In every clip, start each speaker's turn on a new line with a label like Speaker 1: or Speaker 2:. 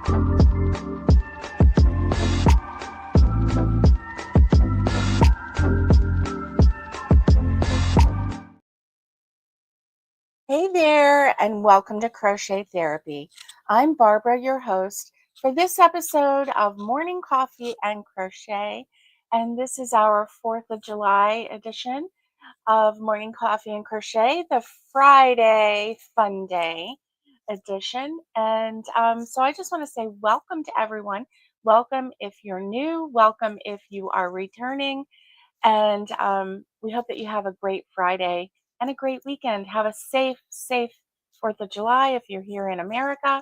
Speaker 1: Hey there, and welcome to Crochet Therapy. I'm Barbara, your host, for this episode of Morning Coffee and Crochet. And this is our 4th of July edition of Morning Coffee and Crochet, the Friday Fun Day edition. And so I just want to say welcome to everyone. Welcome if you're new, welcome if you are returning. And we hope that you have a great Friday and a great weekend. Have a safe 4th of July if you're here in America,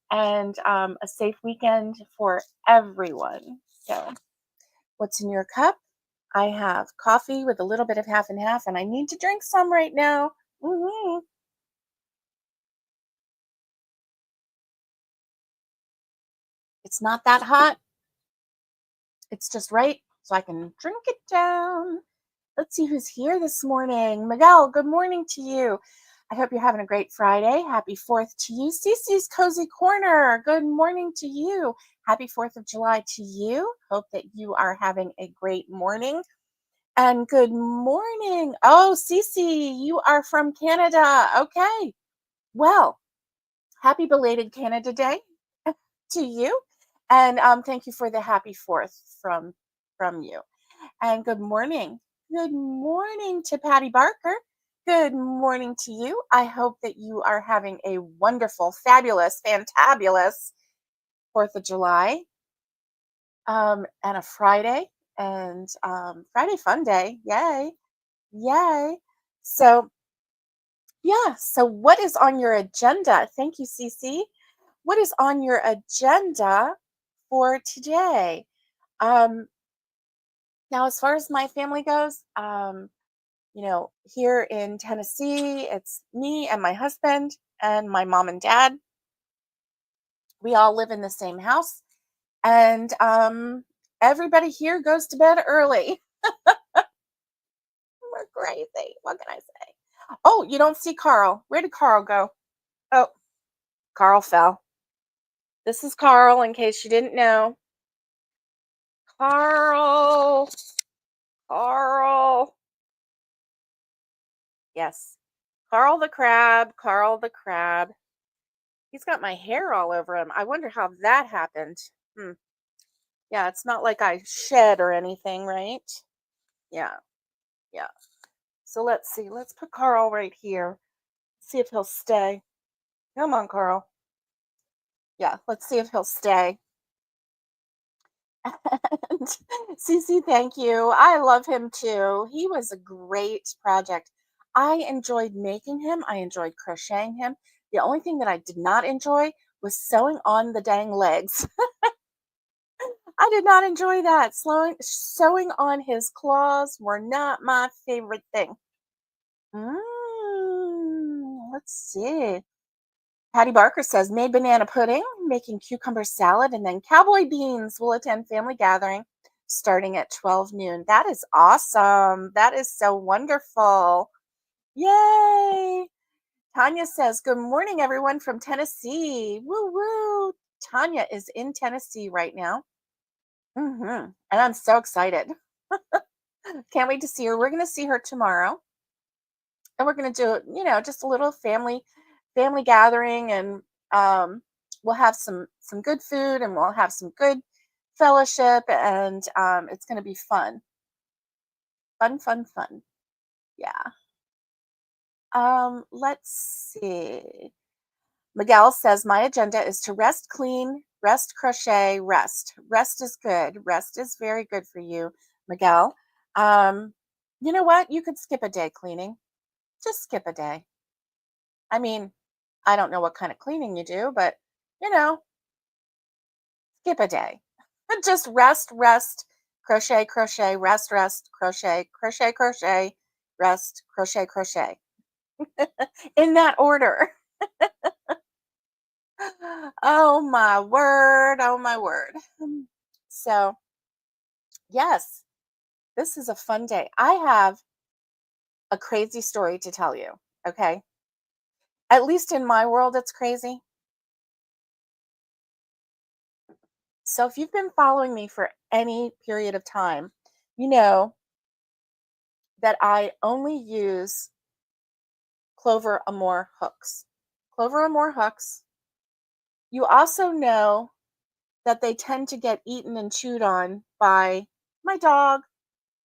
Speaker 1: and a safe weekend for everyone. So, what's in your cup? I have coffee with a little bit of half and half, and I need to drink some right now. Woo-hoo. It's not that hot, it's just right, so I can drink it down. Let's see who's here this morning. Miguel, good morning to you. I hope you're having a great Friday. Happy 4th to you. Cece's Cozy Corner, good morning to you. Happy 4th of July to you. Hope that you are having a great morning. And good morning. Oh, Cece, you are from Canada. Okay. Well, happy belated Canada Day to you. And thank you for the happy 4th from you. And good morning. Good morning to Patty Barker. Good morning to you. I hope that you are having a wonderful, fabulous, fantabulous 4th of July and a Friday and Friday Fun Day. Yay. Yay. So, yeah. So, what is on your agenda? Thank you, Cece. What is on your agenda for today? Um, Now, as far as my family goes, here in Tennessee, it's me and my husband and my mom and dad. We all live in the same house, and everybody here goes to bed early. We're crazy. What can I say? Oh, you don't see Carl. Where did Carl go? Oh, Carl fell. This is Carl, in case you didn't know. Carl. Carl. Yes. Carl the crab. Carl the crab. He's got my hair all over him. I wonder how that happened. Hmm. Yeah, it's not like I shed or anything, right? Yeah, yeah. So let's see. Let's put Carl right here. See if he'll stay. Come on, Carl. Yeah, let's see if he'll stay. And Cece, thank you. I love him too. He was a great project. I enjoyed making him. I enjoyed crocheting him. The only thing that I did not enjoy was sewing on the dang legs. I did not enjoy that. Sewing on his claws were not my favorite thing. Let's see. Patty Barker says, made banana pudding, making cucumber salad, and then cowboy beans will attend family gathering starting at 12 noon. That is awesome. That is so wonderful. Yay. Tanya says, good morning, everyone from Tennessee. Woo woo. Tanya is in Tennessee right now. And I'm so excited. Can't wait to see her. We're going to see her tomorrow. And we're going to do, just a little family gathering, and we'll have some good food, and we'll have some good fellowship, and it's going to be fun. Fun, fun, fun. Yeah. Let's see. Miguel says, my agenda is to rest, clean, rest, crochet, rest. Rest is good. Rest is very good for you, Miguel. You know what? You could skip a day cleaning. Just skip a day. I mean, I don't know what kind of cleaning you do, but you know, skip a day. Just rest, crochet, crochet, rest, crochet, crochet, crochet, rest, crochet, crochet. In that order. Oh my word. Oh my word. So, yes, this is a fun day. I have a crazy story to tell you. Okay. At least in my world, it's crazy. So if you've been following me for any period of time, you know that I only use Clover Amour hooks. Clover Amour hooks. You also know that they tend to get eaten and chewed on by my dog,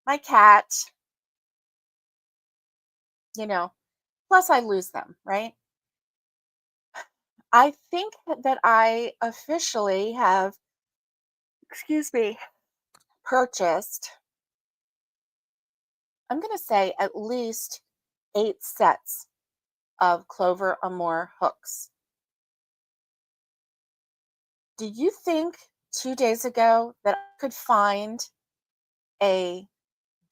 Speaker 1: my cat, you know, plus I lose them, right? I think that I officially have, excuse me, purchased, I'm going to say at least 8 sets of Clover Amour hooks. Do you think 2 days ago that I could find a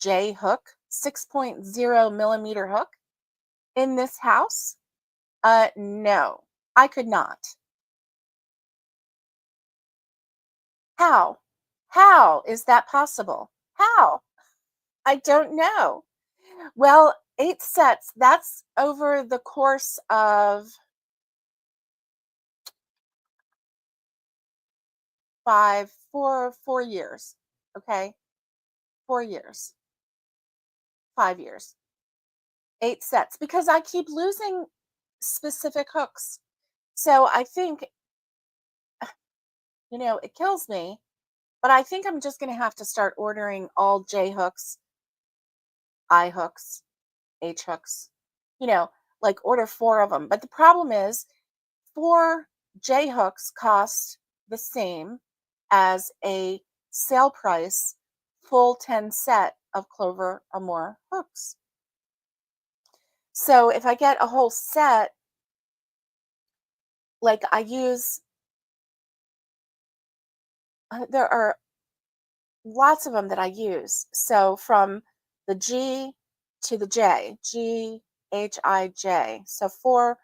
Speaker 1: J hook, 6.0 millimeter hook in this house? No, I could not. How? How is that possible? How? I don't know. Well, 8 sets, that's over the course of 4 years. Okay. 4 years, 5 years, 8 sets, because I keep losing specific hooks. So I think, it kills me, but I think I'm just going to have to start ordering all J hooks, I hooks, H hooks, you know, like order 4 of them. But the problem is, 4 J hooks cost the same as a sale price full 10 set of Clover Amour hooks. So if I get a whole set, like I use, there are lots of them that I use. So from the G to the J, G, H, I, J. So four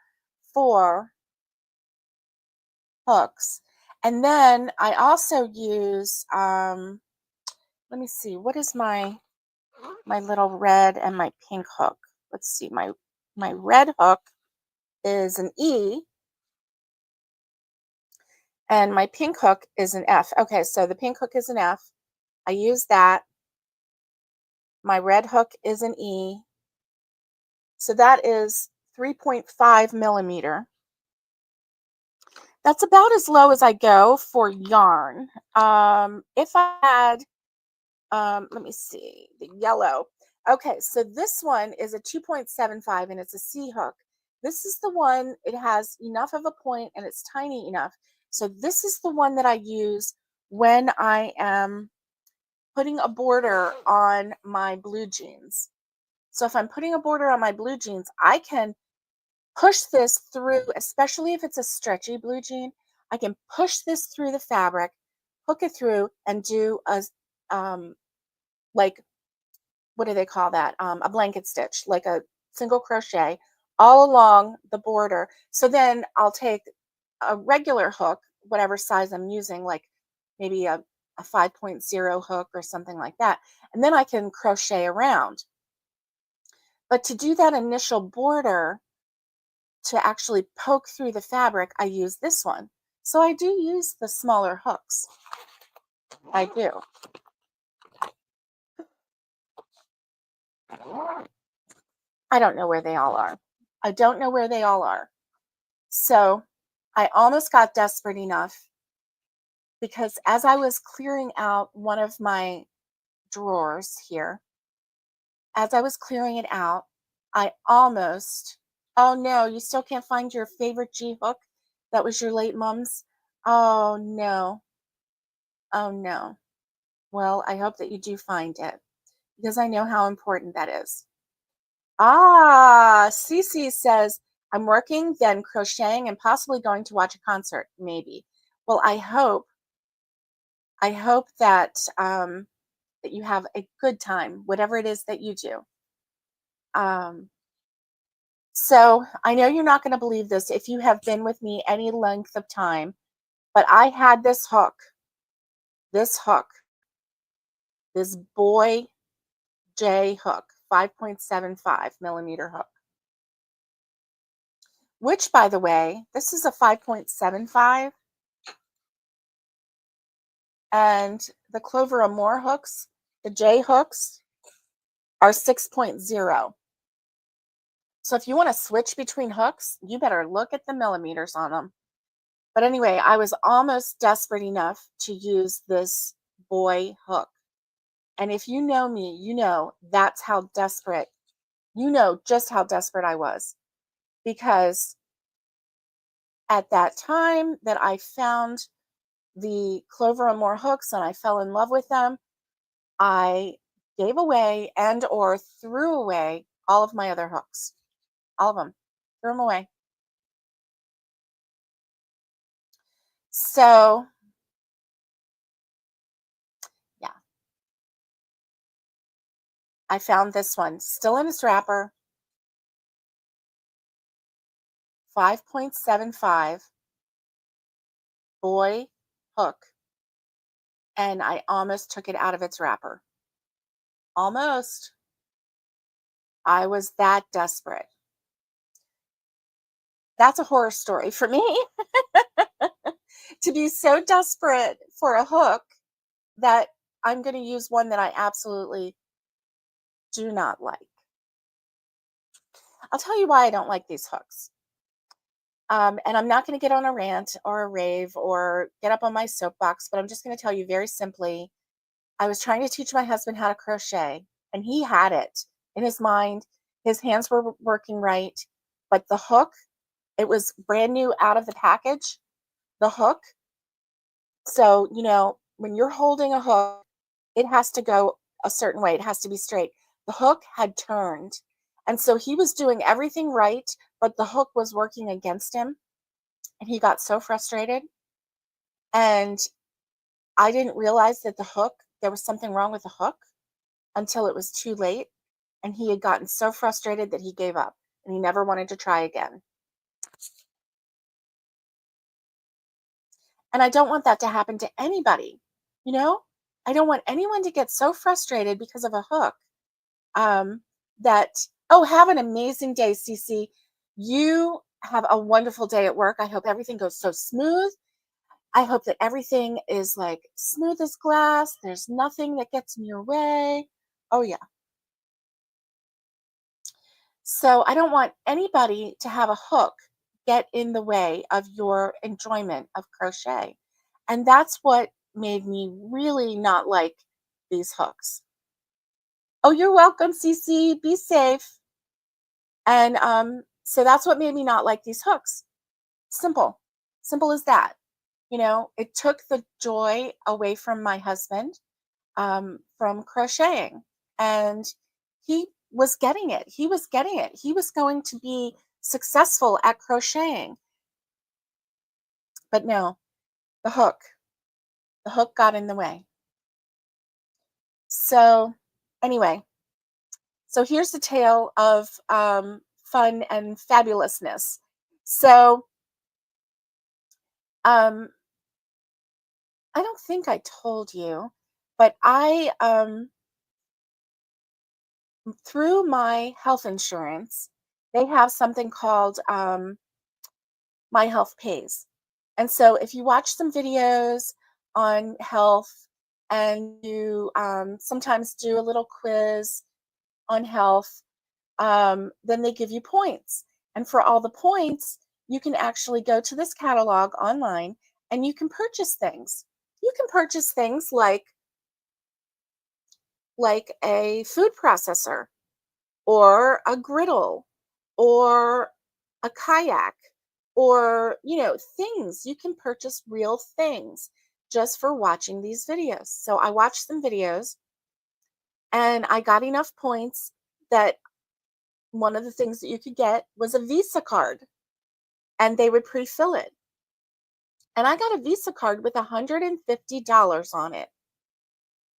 Speaker 1: hooks. And then I also use, let me see, what is my little red and my pink hook? Let's see, my red hook is an E and my pink hook is an F. Okay, so the pink hook is an F. I use that. My red hook is an E. So that is 3.5 millimeter. That's about as low as I go for yarn. If I had, let me see, the yellow. Okay, so this one is a 2.75 and it's a C hook. This is the one, it has enough of a point and it's tiny enough. So this is the one that I use when I am putting a border on my blue jeans. So if I'm putting a border on my blue jeans, I can push this through, especially if it's a stretchy blue jean. I can push this through the fabric, hook it through, and do a like, what do they call that? A blanket stitch, like a single crochet all along the border. So then I'll take a regular hook, whatever size I'm using, like maybe a 5.0 hook or something like that, and then I can crochet around. But to do that initial border, to actually poke through the fabric, I use this one. So I do use the smaller hooks. I do. I don't know where they all are. I don't know where they all are. So I almost got desperate enough because as I was clearing out one of my drawers here, as I was clearing it out, I almost, oh no, you still can't find your favorite G hook that was your late mom's? Oh no. Oh no. Well, I hope that you do find it because I know how important that is. Ah, Cece says, I'm working, then crocheting, and possibly going to watch a concert, maybe. Well, I hope that you have a good time, whatever it is that you do. Um, so I know you're not going to believe this if you have been with me any length of time, but I had this hook, this boy J hook, 5.75 millimeter hook, which, by the way, this is a 5.75. And the Clover Amore hooks, the J hooks, are 6.0. So if you want to switch between hooks, you better look at the millimeters on them. But anyway, I was almost desperate enough to use this boy hook. And if you know me, you know that's how desperate, you know just how desperate I was. Because at that time that I found the Clover Amore hooks and I fell in love with them, I gave away and or threw away all of my other hooks. All of them. Threw them away. So, yeah, I found this one still in its wrapper, 5.75 boy hook, and I almost took it out of its wrapper. Almost. I was that desperate. That's a horror story for me. To be so desperate for a hook that I'm going to use one that I absolutely do not like. I'll tell you why I don't like these hooks. And I'm not going to get on a rant or a rave or get up on my soapbox, but I'm just going to tell you very simply. I was trying to teach my husband how to crochet, and he had it in his mind. His hands were working right, but the hook, it was brand new out of the package. The hook. So, when you're holding a hook, it has to go a certain way. It has to be straight. The hook had turned. And so he was doing everything right, but the hook was working against him. And he got so frustrated. And I didn't realize that there was something wrong with the hook until it was too late. And he had gotten so frustrated that he gave up and he never wanted to try again. And I don't want that to happen to anybody. You know, I don't want anyone to get so frustrated because of a hook that, oh, have an amazing day, Cece. You have a wonderful day at work. I hope everything goes so smooth. I hope that everything is like smooth as glass. There's nothing that gets in your way. Oh, yeah. So I don't want anybody to have a hook get in the way of your enjoyment of crochet. And that's what made me really not like these hooks. Oh, you're welcome, Cece. Be safe. And so that's what made me not like these hooks. Simple. Simple as that. It took the joy away from my husband from crocheting. And he was getting it. He was getting it. He was going to be successful at crocheting. But no, the hook. The hook got in the way. So, anyway, so here's the tale of fun and fabulousness. So, um, I don't think I told you, but through my health insurance, they have something called My Health Pays. And so if you watch some videos on health and you sometimes do a little quiz on health, then they give you points. And for all the points, you can actually go to this catalog online and you can purchase things. You can purchase things like a food processor or a griddle or a kayak or things. You can purchase real things just for watching these videos. So I watched some videos and I got enough points that one of the things that you could get was a Visa card, and they would pre-fill it. And I got a Visa card with $150 on it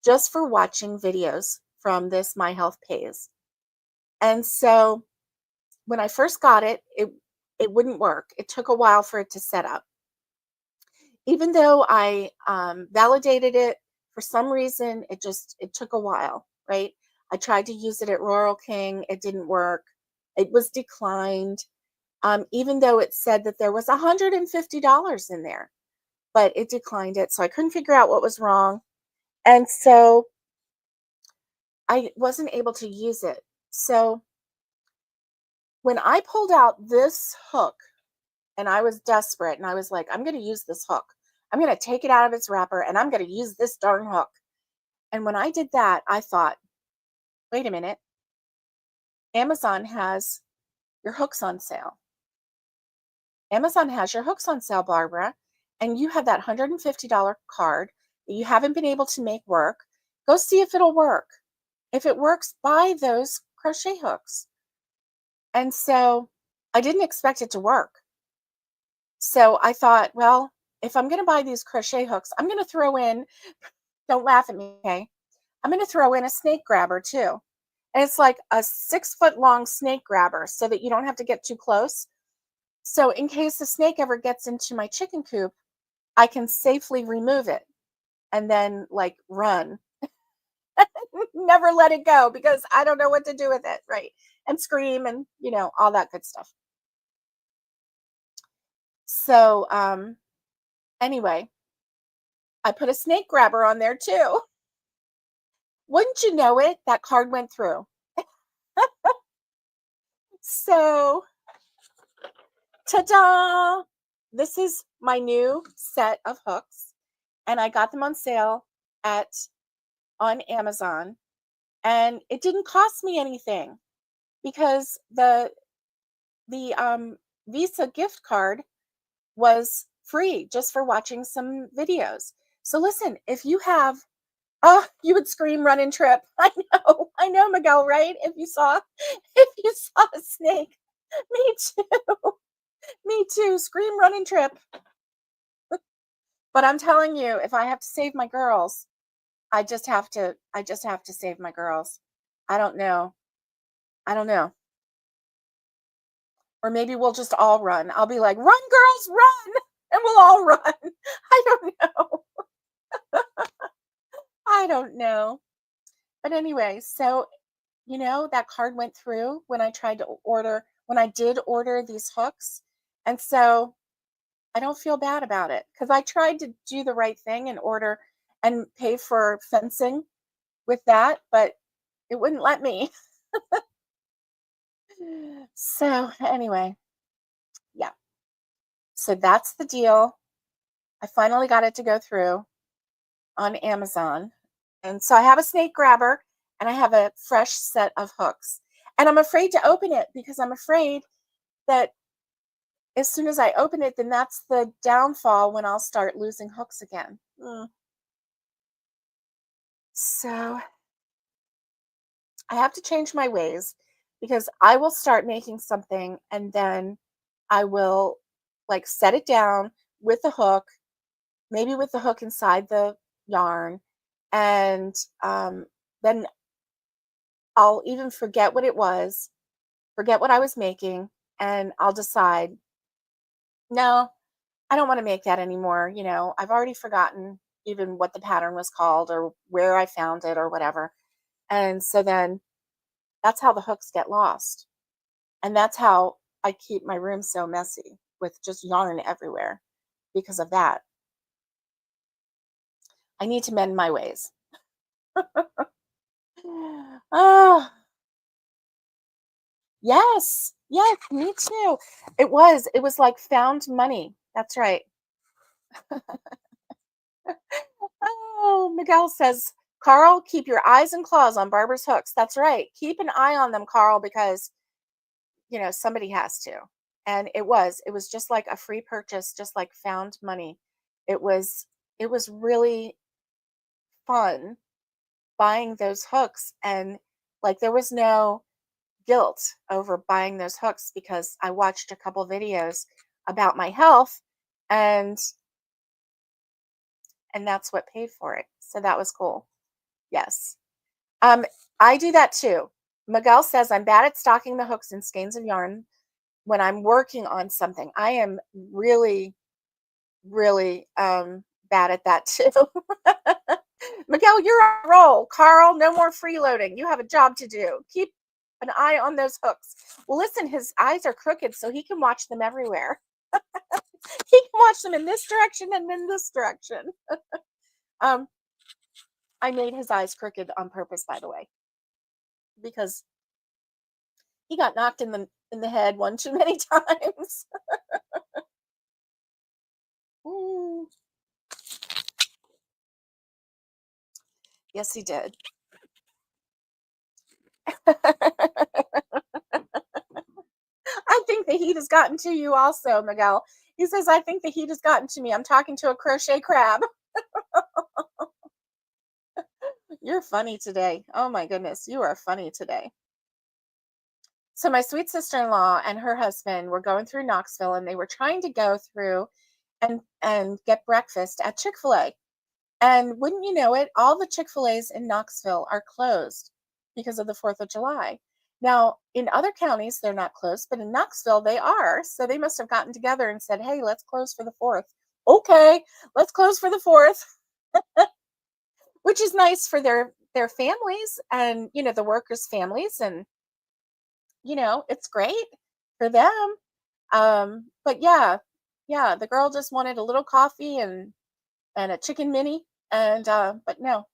Speaker 1: just for watching videos from this My Health Pays. And so when I first got it, it wouldn't work. It took a while for it to set up. Even though I validated it, for some reason, it took a while, right? I tried to use it at Rural King. It didn't work. It was declined, even though it said that there was $150 in there. but it declined it. So I couldn't figure out what was wrong. And so I wasn't able to use it. So when I pulled out this hook and I was desperate and I was like, I'm going to use this hook. I'm going to take it out of its wrapper and I'm going to use this darn hook. And when I did that, I thought, wait a minute, Amazon has your hooks on sale. Amazon has your hooks on sale, Barbara, and you have that $150 card that you haven't been able to make work. Go see if it'll work. If it works, buy those crochet hooks. And so I didn't expect it to work. So I thought, well, if I'm going to buy these crochet hooks, I'm going to throw in, don't laugh at me, okay? I'm going to throw in a snake grabber too. And it's like a 6-foot long snake grabber so that you don't have to get too close. So in case the snake ever gets into my chicken coop, I can safely remove it and then like run. Never let it go because I don't know what to do with it, right? And scream and, all that good stuff. So anyway, I put a snake grabber on there too. Wouldn't you know it, that card went through. So, ta-da! This is my new set of hooks, and I got them on sale on Amazon, and it didn't cost me anything because the Visa gift card was free just for watching some videos. So listen, if you have, oh, you would scream, run, and trip. I know, Miguel, right? If you saw a snake, me too, me too, scream, run, and trip. But I'm telling you, if I have to save my girls, I just have to save my girls. I don't know. Or maybe we'll just all run. I'll be like, run, girls, run, and we'll all run. I don't know. I don't know. But anyway, so, that card went through when I did order these hooks. And so I don't feel bad about it because I tried to do the right thing and order and pay for fencing with that, but it wouldn't let me. So anyway, yeah. So that's the deal. I finally got it to go through on Amazon. And so I have a snake grabber and I have a fresh set of hooks. And I'm afraid to open it because I'm afraid that as soon as I open it, then that's the downfall when I'll start losing hooks again. So I have to change my ways because I will start making something and then I will like set it down with the hook, maybe with the hook inside the yarn, and then I'll even forget what it was, forget what I was making, and I'll decide, no, I don't want to make that anymore. I've already forgotten even what the pattern was called or where I found it or whatever. And so then that's how the hooks get lost. And that's how I keep my room so messy with just yarn everywhere because of that. I need to mend my ways. Oh, yes. Yes, me too. It was like found money. That's right. Oh, Miguel says, Carl, keep your eyes and claws on Barbara's hooks. That's right. Keep an eye on them, Carl, because somebody has to. And it was just like a free purchase, just like found money. It was really fun buying those hooks, and like there was no guilt over buying those hooks because I watched a couple videos about my health, and that's what paid for it. So that was cool. Yes. I do that too. Miguel says I'm bad at stocking the hooks and skeins of yarn when I'm working on something. I am really, really bad at that too. Miguel, you're on a roll. Carl, no more freeloading. You have a job to do. Keep an eye on those hooks. Well, listen, his eyes are crooked, so he can watch them everywhere. He can watch them in this direction and in this direction. Um, I made his eyes crooked on purpose, by the way, because he got knocked in the head one too many times. Mm, yes, he did. I think the heat has gotten to you also, Miguel. He says, I think the heat has gotten to me. I'm talking to a crochet crab. You're funny today. Oh my goodness, you are funny today. So my sweet sister-in-law and her husband were going through Knoxville and they were trying to go through and get breakfast at Chick-fil-A. And wouldn't you know it, all the Chick-fil-A's in Knoxville are closed because of the 4th of July. Now, in other counties, they're not closed, but in Knoxville, they are. So they must have gotten together and said, hey, let's close for the 4th. Okay, let's close for the 4th, which is nice for their families and, the workers' families. And, it's great for them. But yeah, the girl just wanted a little coffee and a chicken mini. And, but no,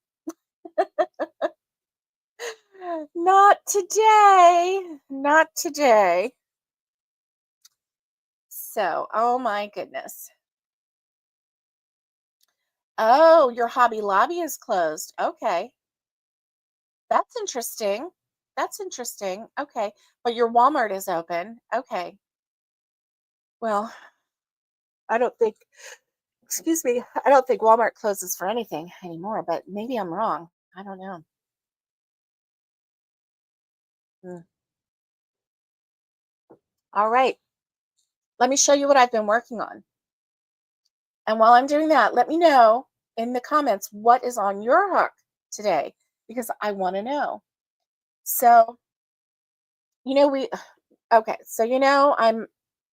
Speaker 1: not today. Not today. So, oh my goodness. Oh, your Hobby Lobby is closed. Okay. That's interesting. That's interesting. Okay. But your Walmart is open. Okay. Well, I don't think, excuse me, I don't think Walmart closes for anything anymore, but maybe I'm wrong. I don't know. Mm. All right. Let me show you what I've been working on. And while I'm doing that, let me know in the comments what is on your hook today because I want to know. So, we okay, so I'm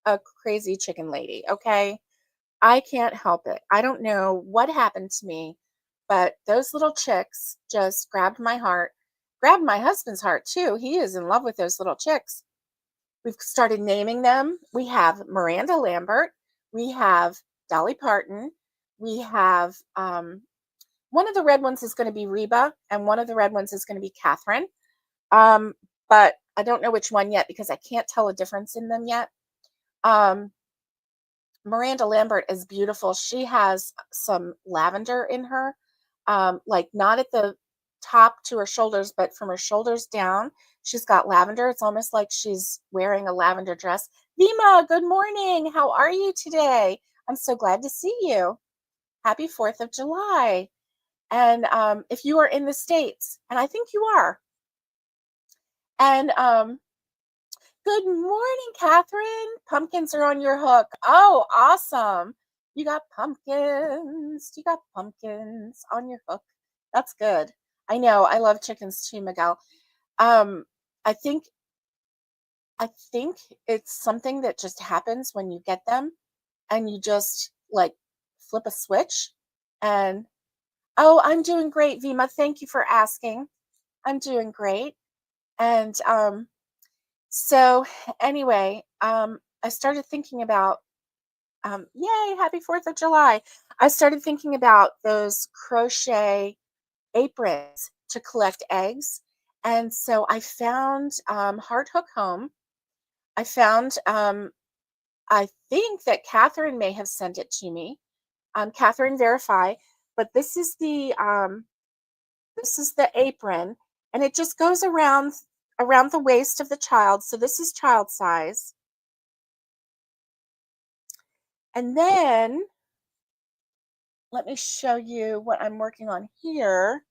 Speaker 1: a crazy chicken lady, okay? I can't help it. I don't know what happened to me, but those little chicks just grabbed my heart, grabbed my husband's heart too. He is in love with those little chicks. We've started naming them. We have Miranda Lambert, we have Dolly Parton, we have one of the red ones is going to be Reba, and one of the red ones is going to be Catherine. Um, but I don't know which one yet because I can't tell a difference in them yet. Um, Miranda Lambert is beautiful. She has some lavender in her, like not at the top to her shoulders, but from her shoulders down, she's got lavender. It's almost like she's wearing a lavender dress. Vima, good morning. How are you today? I'm so glad to see you. Happy 4th of July. And if you are in the States, and I think you are, and good morning, Catherine. Pumpkins are on your hook. Oh, awesome. You got pumpkins. You got pumpkins on your hook. That's good. I know. I love chickens too, Miguel. Um, I think I think it's something that just happens when you get them and you just like flip a switch and oh, I'm doing great, Vima. Thank you for asking. I'm doing great. And so anyway, I started thinking about yay, happy 4th of July. I started thinking about those crochet aprons to collect eggs. And so I found Heart Hook Home. I found I think that Catherine may have sent it to me. Catherine Verify, but this is the apron, and it just goes around the waist of the child. So this is child size. And then let me show you what I'm working on here.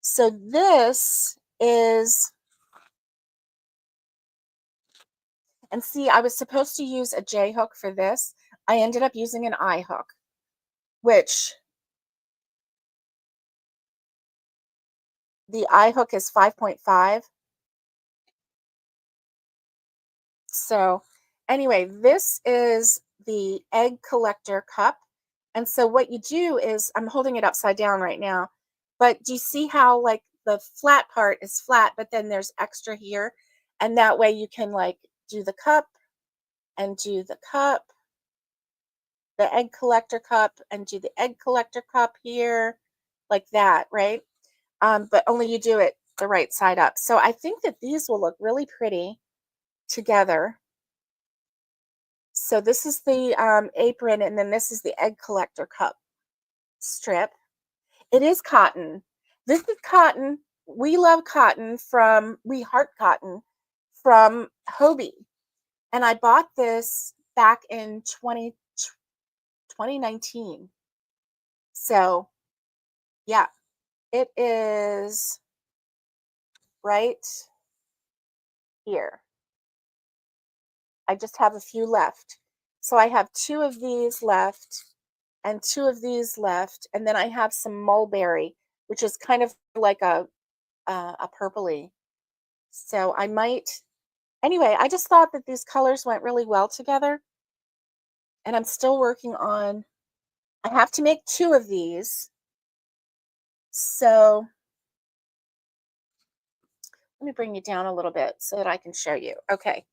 Speaker 1: So this is, and see, I was supposed to use a J hook for this. I ended up using an I hook, which the I hook is 5.5. So anyway, this is the egg collector cup. And so what you do is, I'm holding it upside down right now, but do you see how like the flat part is flat, but then there's extra here? And that way you can like do the cup and do the cup the egg collector cup and do the egg collector cup here like that, right? But only you do it the right side up. So I think that these will look really pretty together. So this is the apron, and then this is the egg collector cup strip. It is cotton. This is cotton. We love cotton we heart cotton from Hobie. And I bought this back in 2019. So yeah, it is right here. I just have a few left. So I have 2 of these left and 2 of these left. And then I have some mulberry, which is kind of like a purpley. So I might, anyway, I just thought that these colors went really well together. And I'm still working on, I have to make 2 of these. So let me bring you down a little bit so that I can show you. Okay.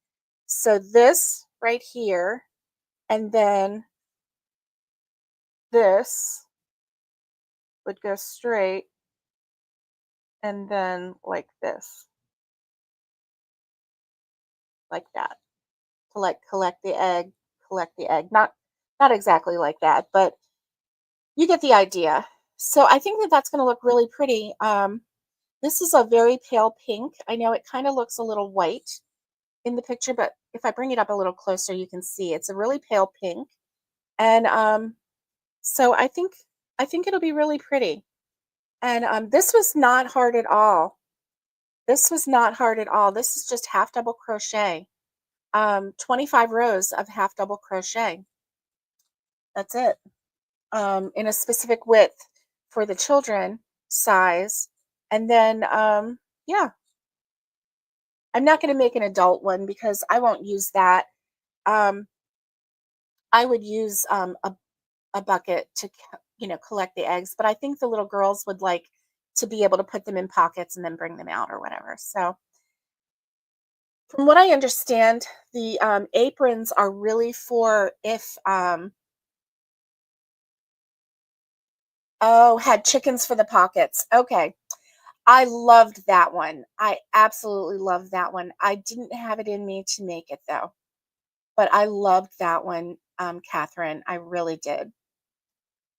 Speaker 1: So this right here, and then this would go straight, and then like this, like that, to like collect the egg, collect the egg. Not exactly like that, but you get the idea. So I think that that's going to look really pretty. This is a very pale pink. I know it kind of looks a little white in the picture, but if I bring it up a little closer, you can see it's a really pale pink. And so I think it'll be really pretty. And this was not hard at all. This was not hard at all. This is just half double crochet. 25 rows of half double crochet. That's it. In a specific width for the children size. And then, yeah, I'm not going to make an adult one because I won't use that. Um, I would use a bucket to, collect the eggs, but I think the little girls would like to be able to put them in pockets and then bring them out or whatever. So, from what I understand, the aprons are really for if, oh, had chickens for the pockets. Okay. I loved that one. I absolutely loved that one. I didn't have it in me to make it though, but I loved that one, Catherine. I really did.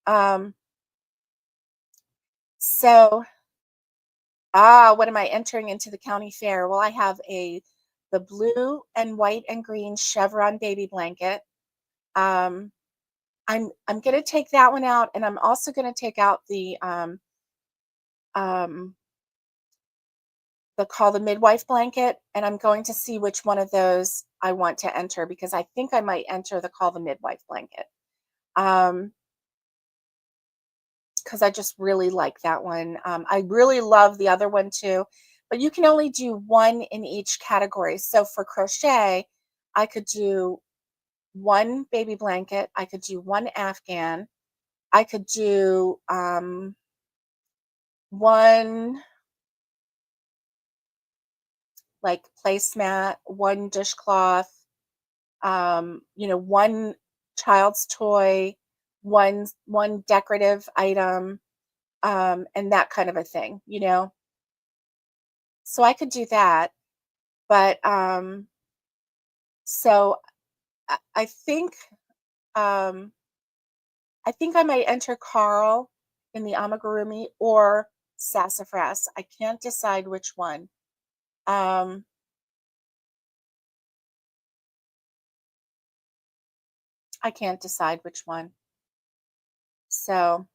Speaker 1: Um, so, what am I entering into the county fair? Well, I have the blue and white and green chevron baby blanket. Um, I'm gonna take that one out, and I'm also gonna take out um, the call the midwife blanket, and I'm going to see which one of those I want to enter because I think I might enter the call the midwife blanket. Because I just really like that one. I really love the other one too, but you can only do one in each category. So for crochet, I could do one baby blanket, I could do one Afghan, I could do one like placemat, one dishcloth, one child's toy, one decorative item, and that kind of a thing. So I could do that, but so I think um, I think I might enter Carl in the amigurumi or sassafras. I can't decide which one. Um, I can't decide which one. So,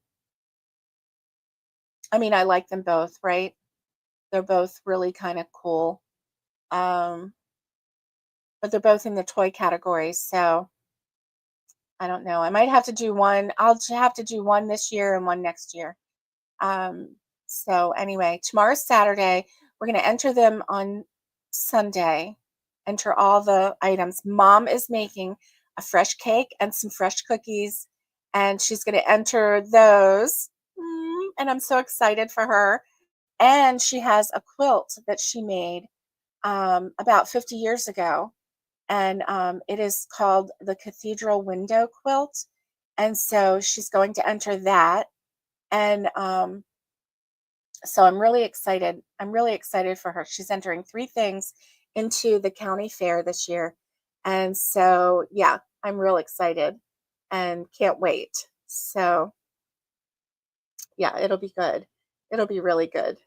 Speaker 1: I mean, I like them both, right? They're both really kind of cool. Um, but they're both in the toy category. So, I don't know. I might have to do one. Have to do one this year and one next year. Um, so anyway, tomorrow's Saturday. We're going to enter them on Sunday. Enter all the items. Mom is making a fresh cake and some fresh cookies, and she's going to enter those. And I'm so excited for her. And she has a quilt that she made about 50 years ago, and it is called the Cathedral Window Quilt. And so she's going to enter that. And so I'm really excited. I'm really excited for her. She's entering 3 things into the county fair this year. And so, yeah, I'm real excited and can't wait. So, yeah, it'll be good. It'll be really good.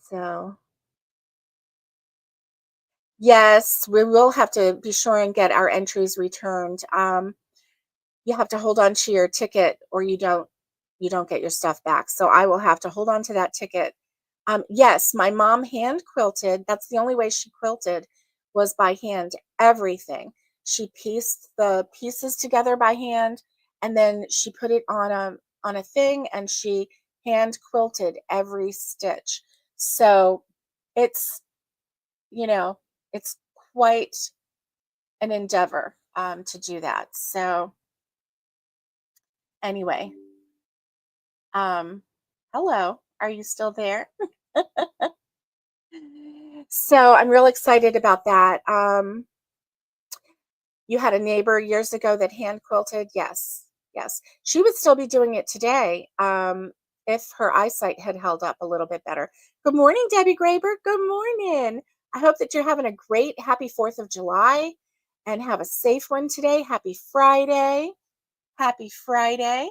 Speaker 1: So, yes, we will have to be sure and get our entries returned. You have to hold on to your ticket or you don't get your stuff back. So I will have to hold on to that ticket. Yes, my mom hand quilted. That's the only way she quilted was by hand. Everything. She pieced the pieces together by hand and then she put it on a thing and she hand quilted every stitch. So it's, you know, it's quite an endeavor to do that. So anyway, um, hello, are you still there? So I'm real excited about that. You had a neighbor years ago that hand quilted. Yes, yes. She would still be doing it today if her eyesight had held up a little bit better. Good morning, Debbie Graber. Good morning. I hope that you're having a great, happy 4th of July and have a safe one today. Happy Friday. Happy Friday.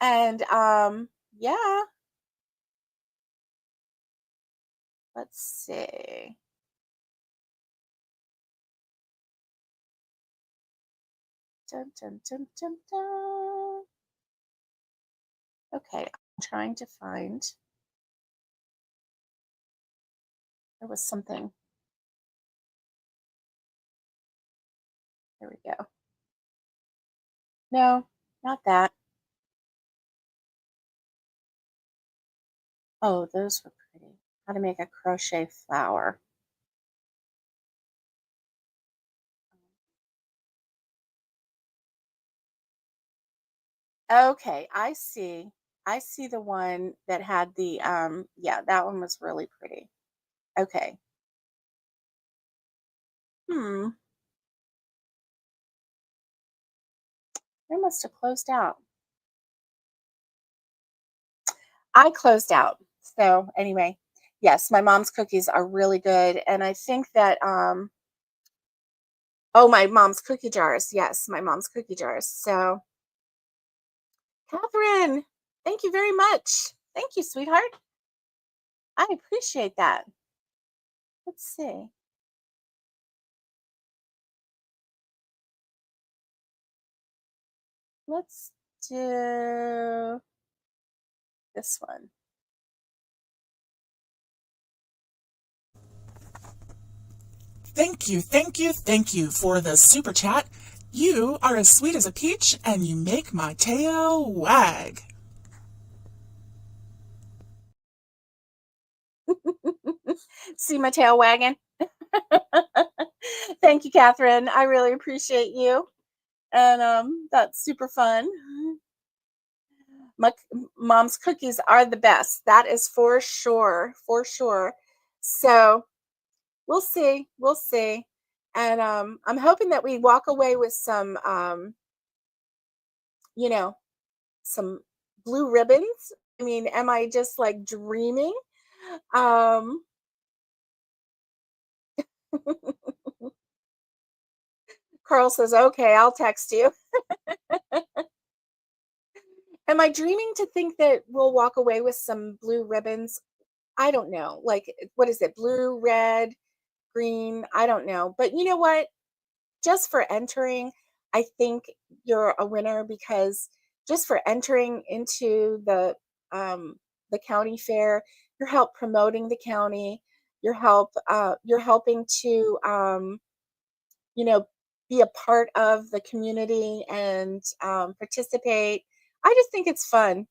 Speaker 1: And yeah, let's see. Dun, dun, dun, dun, dun. Okay, I'm trying to find. There was something. There we go. No, not that. Oh, those were pretty. How to make a crochet flower. Okay, I see. I see the one that had the yeah, that one was really pretty. Okay. Hmm. They must have closed out. I closed out. So anyway, yes, my mom's cookies are really good. And I think that oh, my mom's cookie jars. Yes, my mom's cookie jars. So Catherine, thank you very much. Thank you, sweetheart. I appreciate that. Let's see. Let's do this one.
Speaker 2: Thank you, thank you, thank you for the super chat. You are as sweet as a peach and you make my tail wag.
Speaker 1: See my tail wagging? Thank you, Catherine. I really appreciate you. And that's super fun. My mom's cookies are the best. That is for sure. For sure. So we'll see. We'll see. And I'm hoping that we walk away with some you know, some blue ribbons. I mean, am I just like dreaming? Um Carl says, "Okay, I'll text you." Am I dreaming to think that we'll walk away with some blue ribbons? I don't know. Like, what is it? Blue, red, green? I don't know. But you know what? Just for entering, I think you're a winner because just for entering into the county fair, you're help promoting the county. You're helping to you know, be a part of the community and participate. I just think it's fun.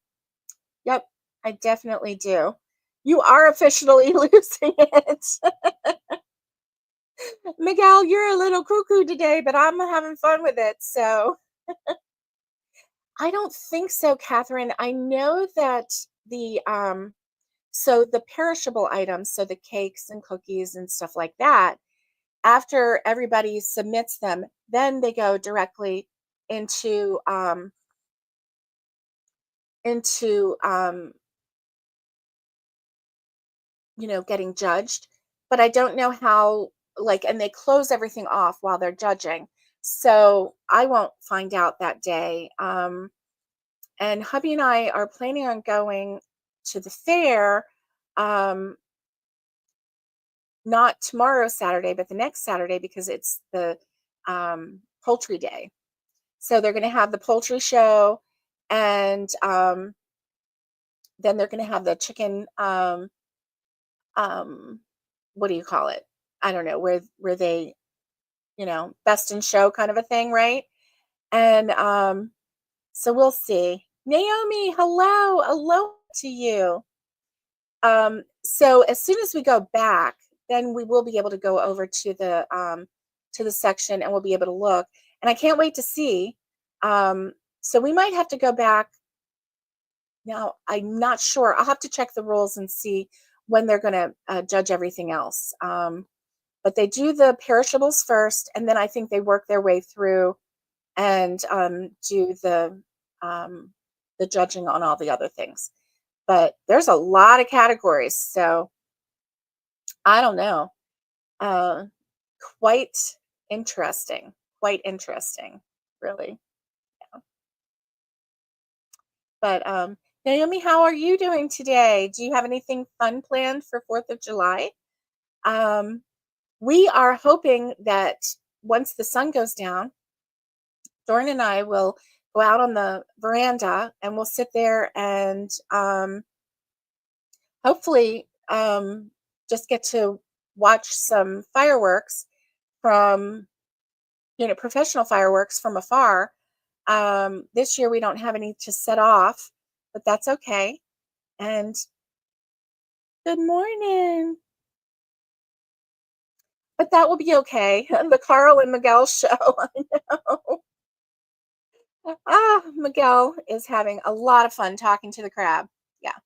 Speaker 1: Yep, I definitely do. You are officially losing it. Miguel, you're a little cuckoo today, but I'm having fun with it. So I don't think so, Catherine. I know that the perishable items, so the cakes and cookies and stuff like that, after everybody submits them, then they go directly into into um, getting judged. But I don't know how, like, and they close everything off while they're judging. So I won't find out that day. And hubby and I are planning on going to the fair, um, not tomorrow Saturday, but the next Saturday because it's the poultry day. So they're going to have the poultry show, and then they're going to have the chicken. Um, what do you call it? I don't know, where they, best in show kind of a thing, right? And so we'll see. Naomi, hello, hello to you. So as soon as we go back, then we will be able to go over to the section, and we'll be able to look. And I can't wait to see. So we might have to go back. Now, I'm not sure. I'll have to check the rules and see when they're going to judge everything else. But they do the perishables first, and then I think they work their way through and do the judging on all the other things. But there's a lot of categories, so I don't know. Uh, quite quite interesting, really. But Naomi, how are you doing today? Do you have anything fun planned for 4th of July? Um, we are hoping that once the sun goes down, Dorn and I will go out on the veranda and we'll sit there and hopefully just get to watch some fireworks from, professional fireworks from afar. This year we don't have any to set off, but that's okay. And good morning. But that will be okay. The Carl and Miguel show. I know. Miguel is having a lot of fun talking to the crab. Yeah,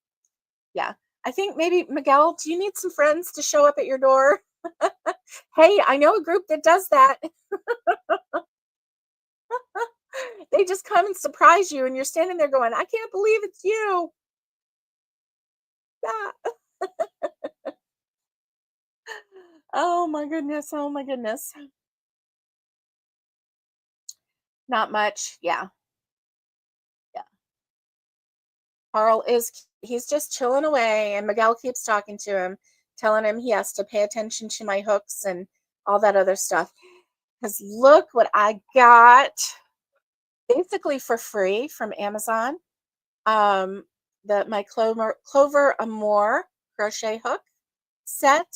Speaker 1: yeah. I think maybe, Miguel, do you need some friends to show up at your door? Hey, I know a group that does that. They just come and surprise you, and you're standing there going, I can't believe it's you. Yeah. Oh my goodness. Oh my goodness. Not much. Yeah. Yeah. Carl he's just chilling away, and Miguel keeps talking to him, telling him he has to pay attention to my hooks and all that other stuff. Because look what I got basically for free from Amazon. Um, my Clover Amour crochet hook set,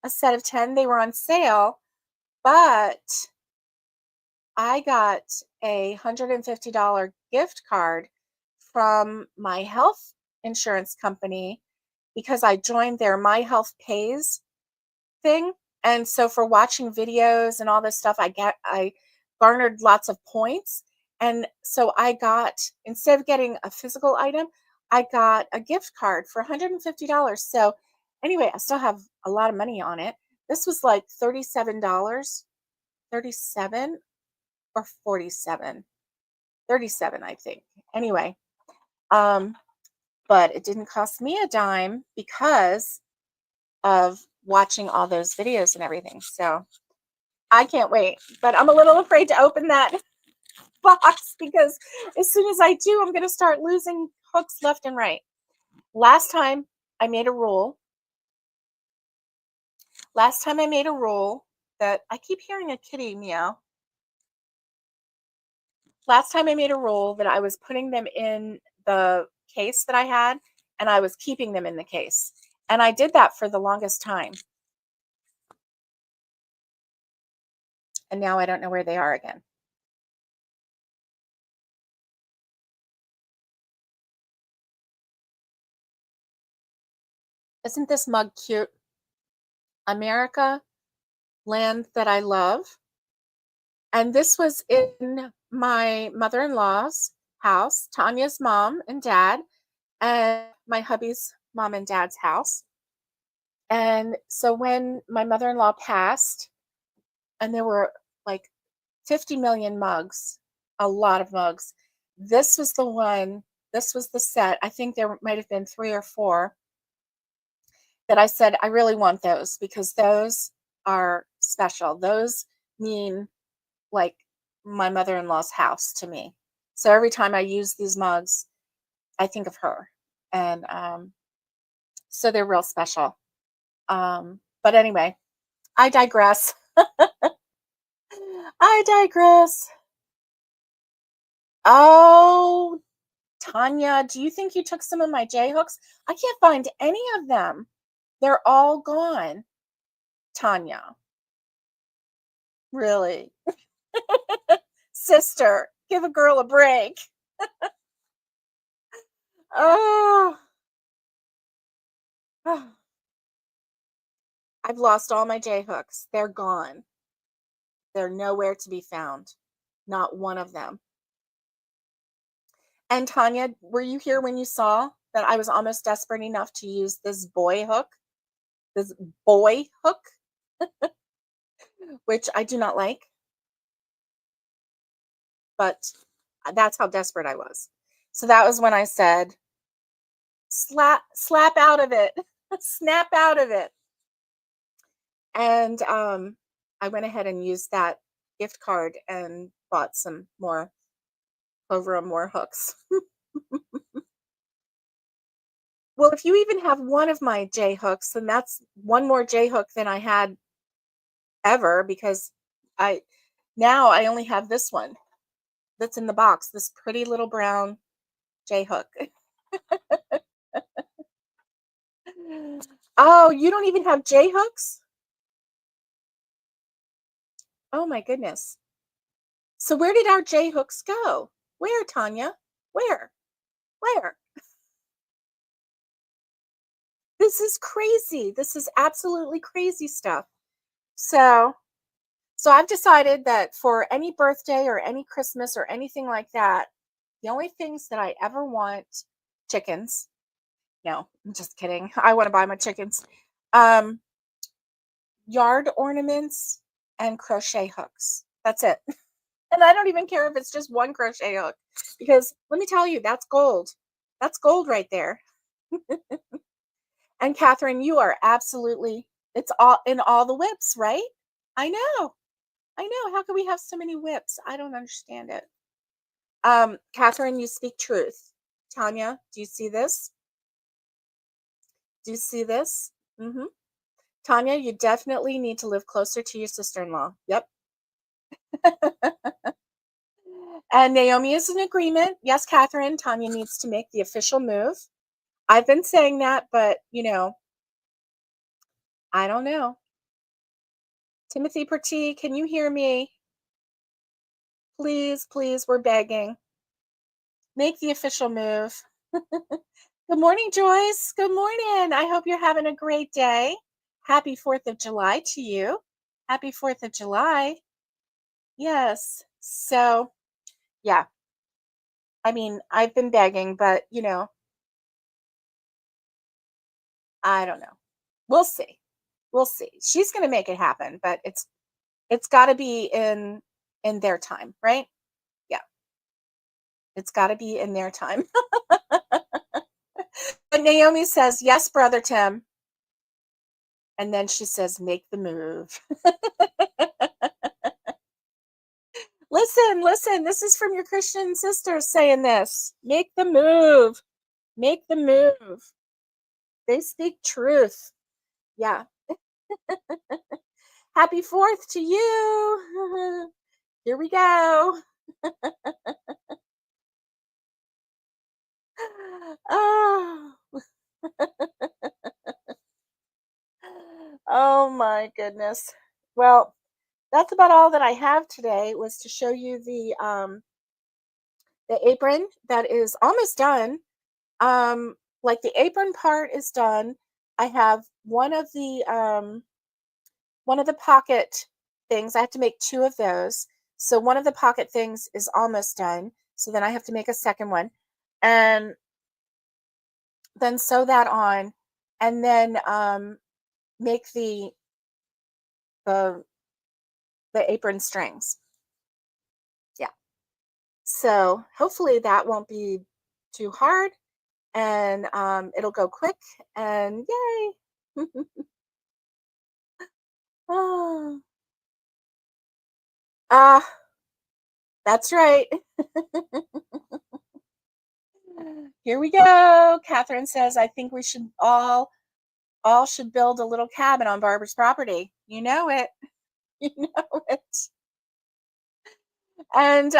Speaker 1: a set of 10. They were on sale, but I got a $150 gift card from my health insurance company because I joined their My Health Pays thing. And so for watching videos and all this stuff, I garnered lots of points. And so I got, instead of getting a physical item, I got a gift card for $150. So anyway, I still have a lot of money on it. This was like $37, 37 or 47, 37, I think. Anyway, but it didn't cost me a dime because of watching all those videos and everything. So I can't wait, but I'm a little afraid to open that box because as soon as I do, I'm going to start losing hooks left and right. Last time I made a rule. Last time I made a rule that I keep hearing a kitty meow. Last time I made a rule that I was putting them in the case that I had, and I was keeping them in the case. And I did that for the longest time. And now I don't know where they are again. Isn't this mug cute? America, land that I love. And this was in my mother-in-law's house, Tanya's mom and dad, and my hubby's mom and dad's house. And so when my mother-in-law passed, and there were like 50 million mugs, a lot of mugs. This was the one, this was the set. I think there might have been 3 or 4 that I said, I really want those because those are special. Those mean like my mother-in-law's house to me. So every time I use these mugs, I think of her. And so they're real special. But anyway, I digress. I digress. Oh, Tanya, do you think you took some of my J hooks? I can't find any of them. They're all gone. Tanya, really? Sister, give a girl a break. Oh, I've lost all my J hooks. They're gone. They're nowhere to be found. Not one of them. And Tanya, were you here when you saw that I was almost desperate enough to use this boy hook? This boy hook, which I do not like, but that's how desperate I was. So that was when I said, slap out of it, snap out of it. And I went ahead and used that gift card and bought some more Clover and more hooks. Well, if you even have one of my J hooks, then that's one more J hook than I had ever, because I only have this one that's in the box, this pretty little brown J hook. Oh, you don't even have J hooks? Oh my goodness. So where did our J hooks go? Where, Tanya? Where? Where? This is crazy. This is absolutely crazy stuff. So I've decided that for any birthday or any Christmas or anything like that, the only things that I ever want, chickens. No, I'm just kidding. I want to buy my chickens. Yard ornaments and crochet hooks. That's it. And I don't even care if it's just one crochet hook, because let me tell you, that's gold. That's gold right there. And Catherine, you are absolutely, it's all in all the whips, right? I know. I know. How can we have so many whips? I don't understand it. Catherine, you speak truth. Tanya, do you see this? Do you see this? Mm-hmm. Tanya, you definitely need to live closer to your sister-in-law. Yep. And Naomi is in agreement. Yes, Catherine, Tanya needs to make the official move. I've been saying that, but, I don't know. Timothy Perty, can you hear me? Please, please, we're begging. Make the official move. Good morning, Joyce. Good morning. I hope you're having a great day. Happy 4th of July to you. Happy 4th of July. Yes. So, yeah. I mean, I've been begging, but, I don't know. We'll see. We'll see. She's going to make it happen, but it's got to be in their time, right? Yeah. It's got to be in their time. But Naomi says, "Yes, brother Tim." And then she says, "Make the move." Listen, this is from your Christian sisters saying this. Make the move. Make the move. They speak truth. Yeah. Happy 4th to you. Here we go. Oh. Oh my goodness. Well, that's about all that I have today, was to show you the apron that is almost done. Like the apron part is done. I have one of the pocket things. I have to make 2 of those. So one of the pocket things is almost done. So then I have to make a second one, and then sew that on, and then make the the apron strings. Yeah. So hopefully that won't be too hard, and it'll go quick, and yay. Oh, ah, that's right. Here we go. Catherine says, I think we should all should build a little cabin on Barbara's property. You know it. You know it. And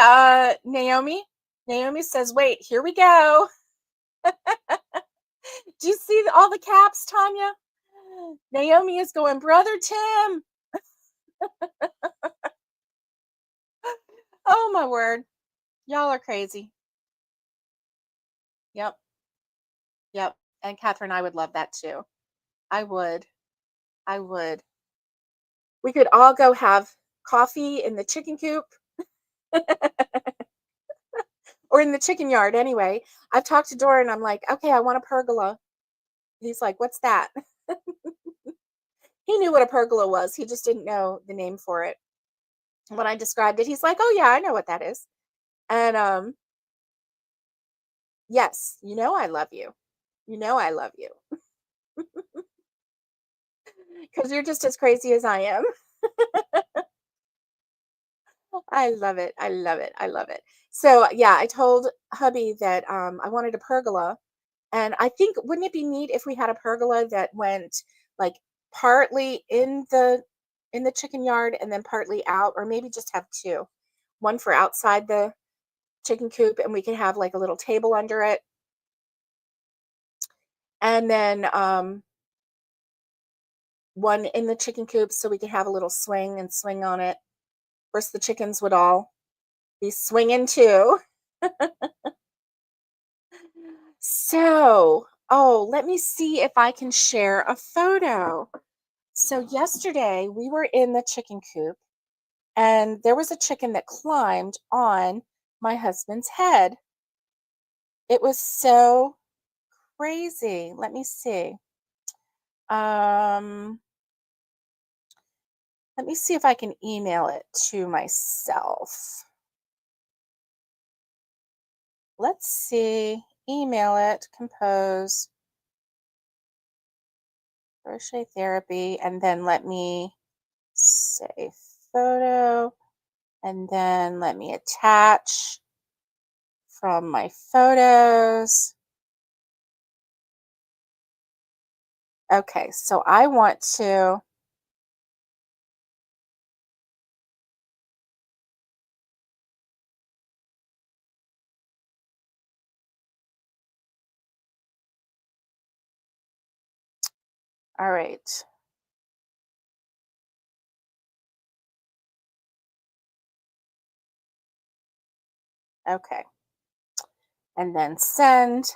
Speaker 1: Naomi says, wait, here we go. Do you see all the caps, Tanya? Naomi is going, Brother Tim. Oh my word. Y'all are crazy. Yep. Yep. And Catherine, I would love that too. I would. I would. We could all go have coffee in the chicken coop or in the chicken yard anyway. I've talked to Dora and I'm like, okay, I want a pergola. He's like, what's that? He knew what a pergola was. He just didn't know the name for it. When I described it, he's like, oh yeah, I know what that is. And yes, you know I love you. You know I love you. Because you're just as crazy as I am. I love it. I love it. I love it. So yeah, I told hubby that I wanted a pergola. And I think, wouldn't it be neat if we had a pergola that went like partly in the chicken yard and then partly out, or maybe just have two. One for outside the chicken coop, and we could have like a little table under it. And then one in the chicken coop so we could have a little swing and swing on it. Of course, the chickens would all be swinging too. So, oh, let me see if I can share a photo. So yesterday we were in the chicken coop and there was a chicken that climbed on my husband's head. It was so crazy. Let me see. Um, let me see if I can email it to myself. Let's see. Email it, compose, crochet therapy, and then let me say photo, and then let me attach from my photos. Okay, so I want to all right. Okay. And then send.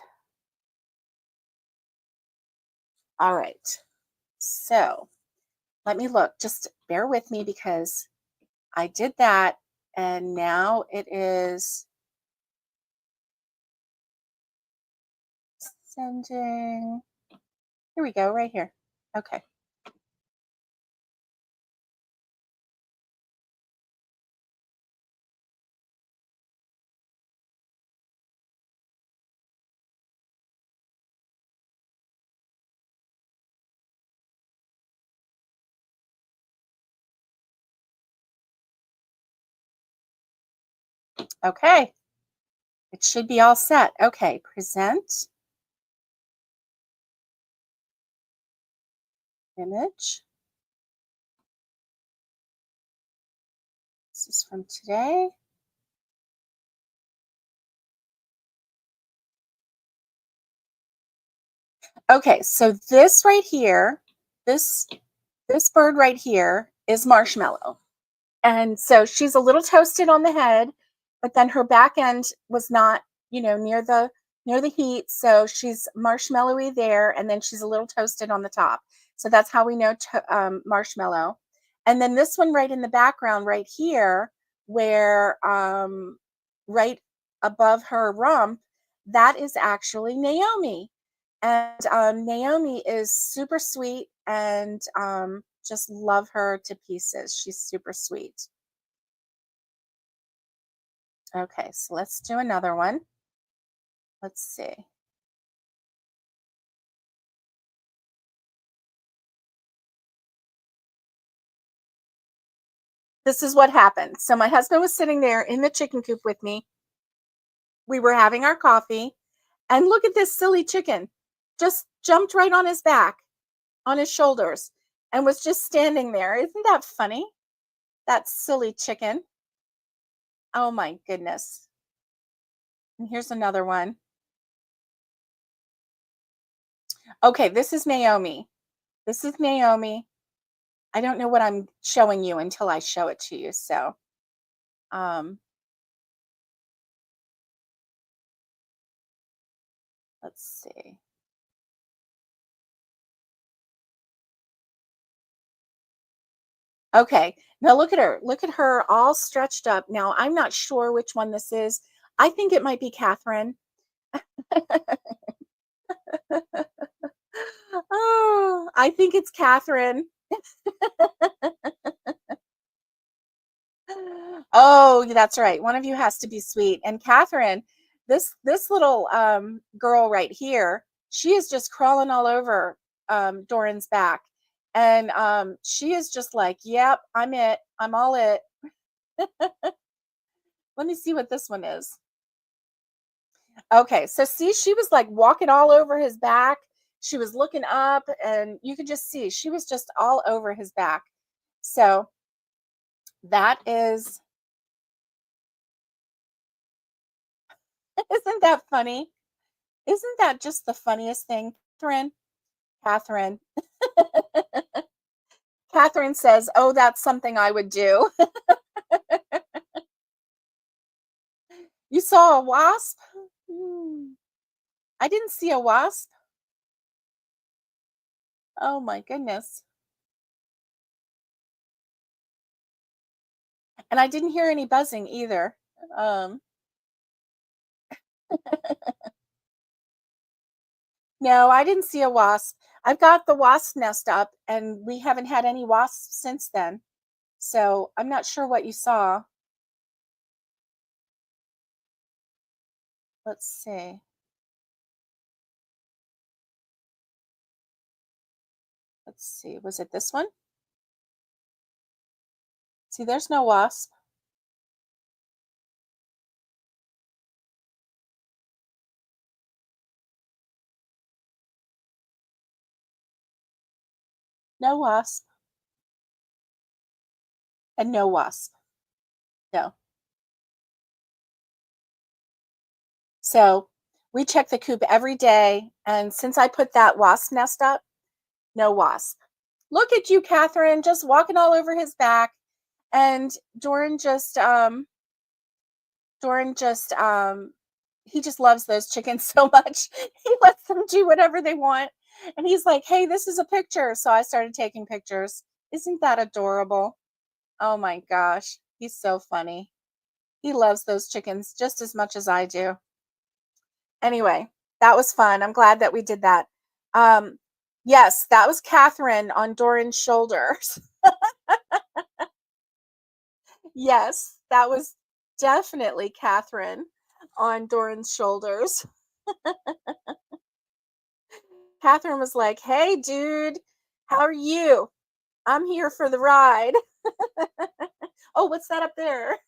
Speaker 1: All right. So let me look. Just bear with me because I did that and now it is sending. Here we go, right here. Okay. Okay. It should be all set. Okay. Present. Image. This is from today. Okay, so this right here, this bird right here is Marshmallow. And so she's a little toasted on the head, but then her back end was not, near the heat, so she's marshmallowy there, and then she's a little toasted on the top. So that's how we know marshmallow. And then this one right in the background, right here, where right above her rump, that is actually Naomi. And Naomi is super sweet, and Just love her to pieces. She's super sweet. Okay, so let's do another one. Let's see. This is what happened. So my husband was sitting there in the chicken coop with me. We were having our coffee, and look at this silly chicken. Just jumped right on his back, on his shoulders, and was just standing there. Isn't that funny? That silly chicken. Oh my goodness. And here's another one. Okay, this is Naomi. This is Naomi. I don't know what I'm showing you until I show it to you. So, um, let's see. Okay, now look at her. Look at her all stretched up. Now, I'm not sure which one this is. I think it might be Catherine. Oh, I think it's Catherine. Oh, that's right. One of you has to be sweet. And Catherine, this little girl right here, she is just crawling all over Doran's back. And she is just like, yep, I'm it. I'm all it. Let me see what this one is. Okay, so see, she was like walking all over his back. She was looking up, and you could just see she was just all over his back. So that is, isn't that funny? Isn't that just the funniest thing, Catherine? Catherine. Catherine says, "Oh, that's something I would do." You saw a wasp? I didn't see a wasp. Oh my goodness. And I didn't hear any buzzing either. Um, no, I didn't see a wasp. I've got the wasp nest up, and we haven't had any wasps since then. So I'm not sure what you saw. Let's see. Let's see. Was it this one? See, there's no wasp. No wasp. And no wasp. No. So we check the coop every day. And since I put that wasp nest up, no wasp. Look at you, Catherine, just walking all over his back. And Doran just he just loves those chickens so much. He lets them do whatever they want. And he's like, hey, this is a picture. So I started taking pictures. Isn't that adorable? Oh my gosh. He's so funny. He loves those chickens just as much as I do. Anyway, that was fun. I'm glad that we did that. Um, yes, that was Catherine on Doran's shoulders. Yes, that was definitely Catherine on Doran's shoulders. Catherine was like, hey, dude, how are you? I'm here for the ride. Oh, what's that up there?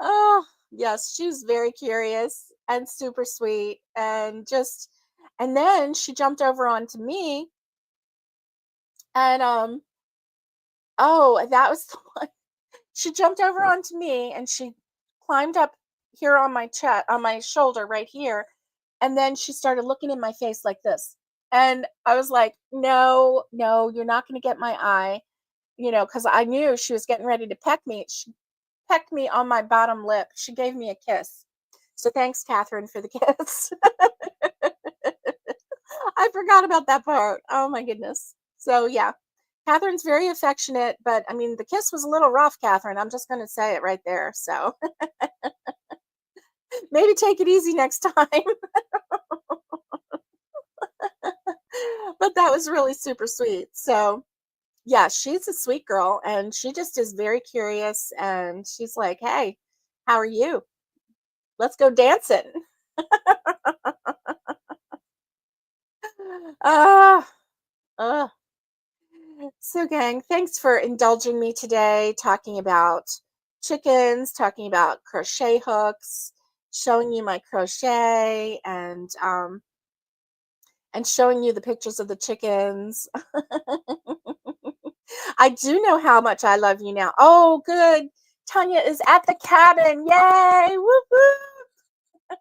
Speaker 1: Oh, yes, she was very curious and super sweet and then she jumped over onto me and oh, that was the one. She jumped over onto me and she climbed up here on my chest, on my shoulder right here, and then she started looking in my face like this. And I was like, "No, no, you're not going to get my eye." Because I knew she was getting ready to peck me. She pecked me on my bottom lip. She gave me a kiss. So thanks, Catherine, for the kiss. I forgot about that part. Oh my goodness. So yeah, Catherine's very affectionate, but I mean, the kiss was a little rough, Catherine. I'm just going to say it right there. So maybe take it easy next time. But that was really super sweet. So yeah, she's a sweet girl and she just is very curious and she's like, "Hey, how are you? Let's go dancing." Ah, uh. So gang, thanks for indulging me today talking about chickens, talking about crochet hooks, showing you my crochet and showing you the pictures of the chickens. I do know how much I love you now. Oh, good. Tanya is at the cabin. Yay! Woo woo!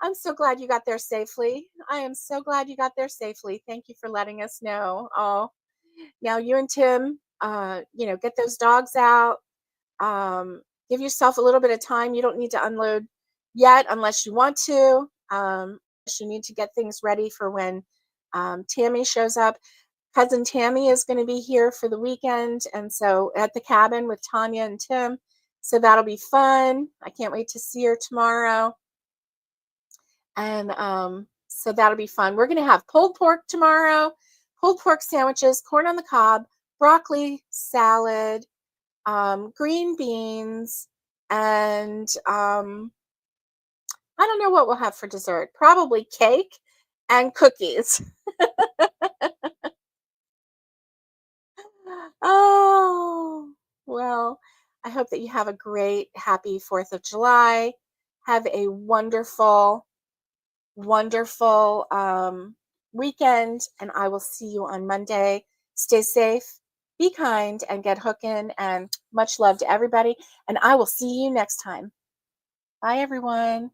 Speaker 1: I'm so glad you got there safely. I am so glad you got there safely. Thank you for letting us know. Oh, now you and Tim, get those dogs out. Um, give yourself a little bit of time. You don't need to unload yet unless you want to. You need to get things ready for when Tammy shows up. Cousin Tammy is going to be here for the weekend, and so at the cabin with Tanya and Tim. So that'll be fun. I can't wait to see her tomorrow. And so that'll be fun. We're going to have pulled pork tomorrow, pulled pork sandwiches, corn on the cob, broccoli salad, green beans, and I don't know what we'll have for dessert. Probably cake and cookies. Oh, well, I hope that you have a great, happy 4th of July. Have a wonderful, wonderful weekend, and I will see you on Monday. Stay safe, be kind, and get hooking. And much love to everybody. And I will see you next time. Bye, everyone.